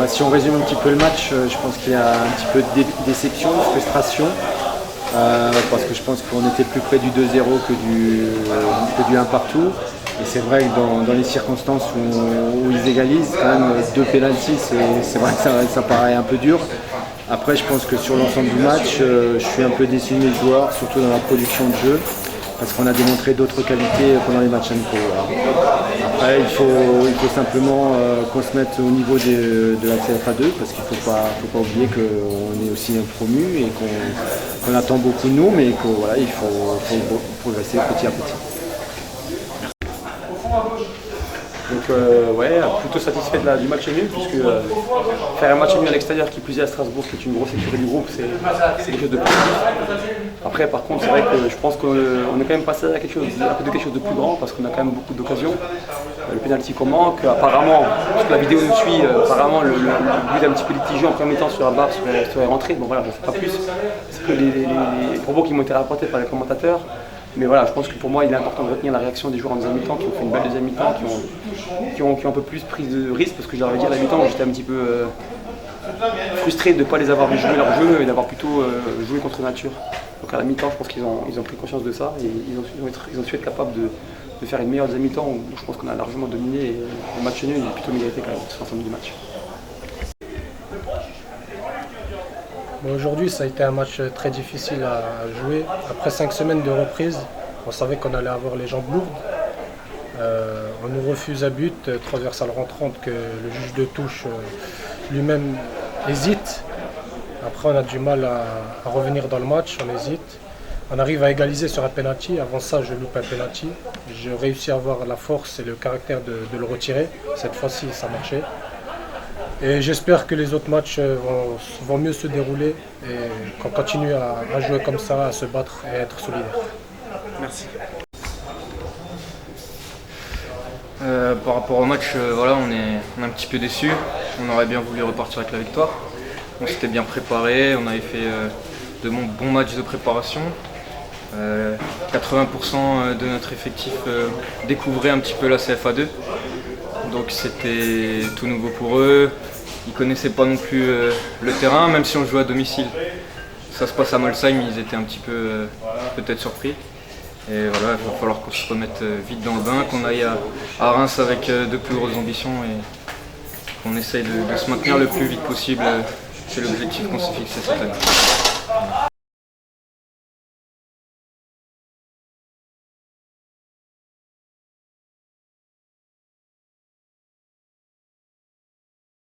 Si on résume un petit peu le match, je pense qu'il y a un petit peu de déception, de frustration, parce que je pense qu'on était plus près du 2-0 que du 1 partout. Et c'est vrai que dans les circonstances où ils égalisent, quand même 2 pénaltys, c'est vrai que ça paraît un peu dur. Après, je pense que sur l'ensemble du match, je suis un peu déçu de mes joueurs, surtout dans la production de jeu, parce qu'on a démontré d'autres qualités pendant les matchs amicaux. Après, il faut simplement qu'on se mette au niveau de la CFA2, parce qu'il ne faut pas oublier qu'on est aussi un promu et qu'on attend beaucoup de nous, mais qu'il voilà, faut progresser petit à petit. Donc ouais, plutôt satisfait du match nul, puisque faire un match nul à l'extérieur, qui plus est à Strasbourg, qui est une grosse écurie du groupe, c'est quelque chose de positif. Après, par contre, c'est vrai que je pense qu'on est quand même passé à quelque chose de plus grand, parce qu'on a quand même beaucoup d'occasions. Le pénalty qu'on manque, apparemment, parce que la vidéo nous suit, apparemment le but est un petit peu litigieux en premier temps sur la barre, sur les rentrées. Bon voilà, je ne sais pas plus. C'est que les propos qui m'ont été rapportés par les commentateurs. Mais voilà, je pense que pour moi, il est important de retenir la réaction des joueurs en deuxième mi-temps, qui ont fait une belle deuxième mi-temps, qui ont un peu plus pris de risque, parce que j'avais dit à la mi-temps, j'étais un petit peu frustré de ne pas les avoir vu jouer leur jeu et d'avoir plutôt joué contre nature. Donc à la mi-temps, je pense qu'ils ont pris conscience de ça et ils ont su être capables de faire une meilleure deuxième mi-temps où je pense qu'on a largement dominé et le match nul est plutôt mérité quand même sur l'ensemble du match. Aujourd'hui, ça a été un match très difficile à jouer. Après 5 semaines de reprise, on savait qu'on allait avoir les jambes lourdes. On nous refuse à but, transversale rentrante que le juge de touche lui-même hésite. Après, on a du mal à revenir dans le match, on hésite. On arrive à égaliser sur un penalty. Avant ça, je loupe un penalty. J'ai réussi à avoir la force et le caractère de le retirer. Cette fois-ci, ça marchait. Et j'espère que les autres matchs vont mieux se dérouler et qu'on continue à jouer comme ça, à se battre et à être solidaire. Merci. Par rapport au match, voilà, on est un petit peu déçus. On aurait bien voulu repartir avec la victoire. On s'était bien préparé, on avait fait de bons matchs de préparation. 80% de notre effectif découvrait un petit peu la CFA2. Donc c'était tout nouveau pour eux. Ils ne connaissaient pas non plus le terrain, même si on jouait à domicile. Ça se passe à Molsheim, ils étaient un petit peu peut-être surpris. Et voilà, il va falloir qu'on se remette vite dans le bain, qu'on aille à Reims avec de plus grosses ambitions et qu'on essaye de se maintenir le plus vite possible. C'est l'objectif qu'on s'est fixé cette année.